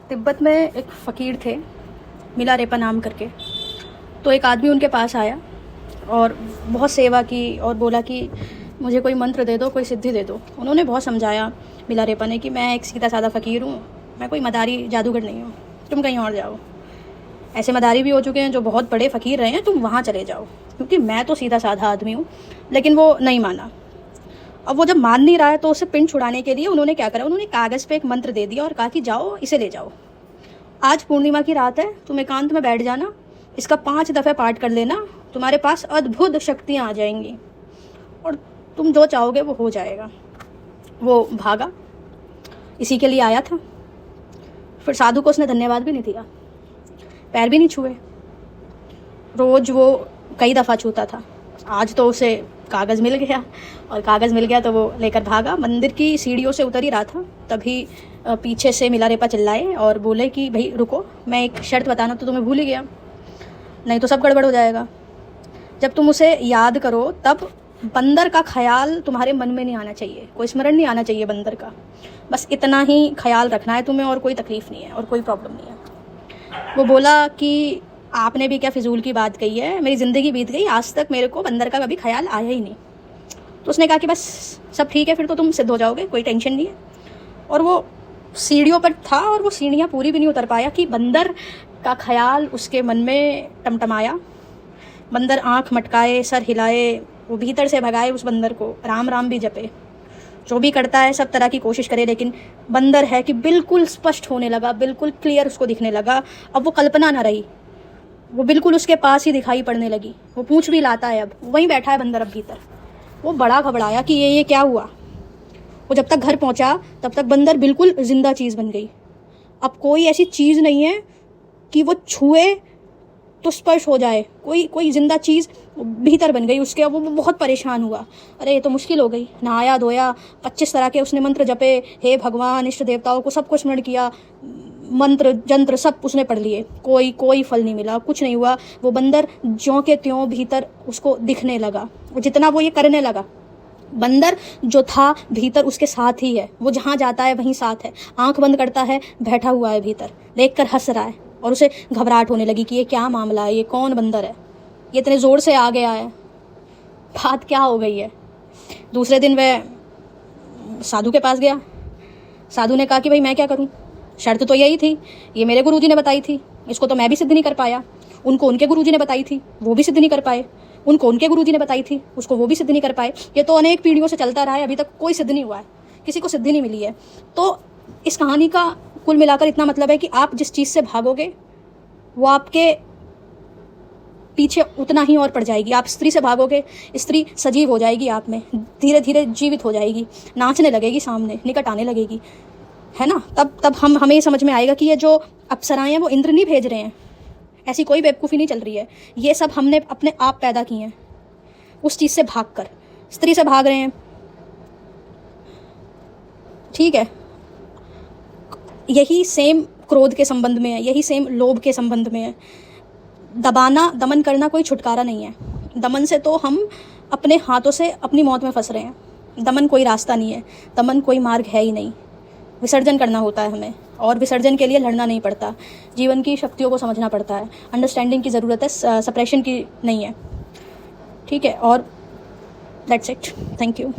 तिब्बत में एक फ़कीर थे, मिलारेपा नाम करके। तो एक आदमी उनके पास आया और बहुत सेवा की और बोला कि मुझे कोई मंत्र दे दो, कोई सिद्धि दे दो। उन्होंने बहुत समझाया मिलारेपा ने कि मैं एक सीधा साधा फ़कीर हूँ, मैं कोई मदारी जादूगर नहीं हूँ, तुम कहीं और जाओ। ऐसे मदारी भी हो चुके हैं जो बहुत बड़े फ़कीर रहे हैं, तुम वहाँ चले जाओ, क्योंकि मैं तो सीधा साधा आदमी हूँ। लेकिन वो नहीं माना। अब वो जब मान नहीं रहा है तो उसे पिंड छुड़ाने के लिए उन्होंने क्या करा, उन्होंने कागज़ पे एक मंत्र दे दिया और कहा कि जाओ इसे ले जाओ, आज पूर्णिमा की रात है, तुम एकांत में बैठ जाना, इसका 5 दफ़े पाठ कर लेना, तुम्हारे पास अद्भुत शक्तियाँ आ जाएंगी और तुम जो चाहोगे वो हो जाएगा। वो भागा, इसी के लिए आया था। फिर साधु को उसने धन्यवाद भी नहीं दिया, पैर भी नहीं छुए। रोज़ वो कई दफ़ा छूता था। आज तो उसे कागज़ मिल गया, और कागज़ मिल गया तो वो लेकर भागा। मंदिर की सीढ़ियों से उतर ही रहा था, तभी पीछे से मिलारेपा चिल्लाए और बोले कि भाई रुको, मैं एक शर्त बताना तो तुम्हें भूल ही गया, नहीं तो सब गड़बड़ हो जाएगा। जब तुम उसे याद करो तब बंदर का ख्याल तुम्हारे मन में नहीं आना चाहिए, कोई स्मरण नहीं आना चाहिए बंदर का। बस इतना ही ख्याल रखना है तुम्हें, और कोई तकलीफ़ नहीं है और कोई प्रॉब्लम नहीं है। वो बोला कि आपने भी क्या फिजूल की बात कही है, मेरी ज़िंदगी बीत गई, आज तक मेरे को बंदर का कभी ख्याल आया ही नहीं। तो उसने कहा कि बस सब ठीक है, फिर तो तुम सिद्ध हो जाओगे, कोई टेंशन नहीं है। और वो सीढ़ियों पर था और वो सीढ़ियाँ पूरी भी नहीं उतर पाया कि बंदर का ख्याल उसके मन में टमटमाया। बंदर आँख मटकाए, सर हिलाए, वो भीतर से भगाए उस बंदर को, राम राम भी जपे, जो भी करता है सब तरह की कोशिश करे, लेकिन बंदर है कि बिल्कुल स्पष्ट होने लगा, बिल्कुल क्लियर उसको दिखने लगा। अब वो कल्पना ना रही, वो बिल्कुल उसके पास ही दिखाई पड़ने लगी। वो पूंछ भी लाता है, अब वहीं बैठा है बंदर अब भीतर। वो बड़ा घबराया कि ये क्या हुआ। वो जब तक घर पहुंचा तब तक बंदर बिल्कुल जिंदा चीज़ बन गई। अब कोई ऐसी चीज़ नहीं है कि वो छुए तो स्पर्श हो जाए, कोई जिंदा चीज़ भीतर बन गई उसके। अब वो बहुत परेशान हुआ, अरे ये तो मुश्किल हो गई। नहाया धोया, 25 तरह के उसने मंत्र जपे, हे भगवान, इष्ट देवताओं को सबको स्मरण किया, मंत्र जंत्र सब उसने पढ़ लिए, कोई फल नहीं मिला, कुछ नहीं हुआ। वो बंदर ज्यों के त्यों भीतर उसको दिखने लगा। जितना वो ये करने लगा, बंदर जो था भीतर उसके साथ ही है, वो जहाँ जाता है वहीं साथ है। आंख बंद करता है, बैठा हुआ है भीतर, देखकर हंस रहा है। और उसे घबराहट होने लगी कि ये क्या मामला है, ये कौन बंदर है, ये इतने ज़ोर से आ गया है, बात क्या हो गई है। दूसरे दिन वह साधु के पास गया। साधु ने कहा कि भाई मैं क्या करूं, शर्त तो यही थी, ये मेरे गुरुजी ने बताई थी, इसको तो मैं भी सिद्ध नहीं कर पाया। उनको उनके गुरुजी ने बताई थी, वो भी सिद्ध नहीं कर पाए। उनको उनके गुरुजी ने बताई थी, उसको वो भी सिद्ध नहीं कर पाए। ये तो अनेक पीढ़ियों से चलता रहा है, अभी तक कोई सिद्ध नहीं हुआ है, किसी को सिद्धि नहीं मिली है। तो इस कहानी का कुल मिलाकर इतना मतलब है कि आप जिस चीज़ से भागोगे वो आपके पीछे उतना ही और पड़ जाएगी। आप स्त्री से भागोगे, स्त्री सजीव हो जाएगी आप में, धीरे धीरे जीवित हो जाएगी, नाचने लगेगी, सामने निकट आने लगेगी, है ना। तब हमें ये समझ में आएगा कि ये जो अप्सराएं हैं वो इंद्र नहीं भेज रहे हैं, ऐसी कोई बेवकूफ़ी नहीं चल रही है, ये सब हमने अपने आप पैदा किए हैं। उस चीज़ से भागकर स्त्री से भाग रहे हैं, ठीक है, यही सेम क्रोध के संबंध में है, यही सेम लोभ के संबंध में है। दबाना, दमन करना कोई छुटकारा नहीं है। दमन से तो हम अपने हाथों से अपनी मौत में फंस रहे हैं। दमन कोई रास्ता नहीं है, दमन कोई मार्ग है ही नहीं। विसर्जन करना होता है हमें, और विसर्जन के लिए लड़ना नहीं पड़ता, जीवन की शक्तियों को समझना पड़ता है, अंडरस्टैंडिंग की ज़रूरत है, सप्रेशन की नहीं है, ठीक है। और दैट्स इट, थैंक यू।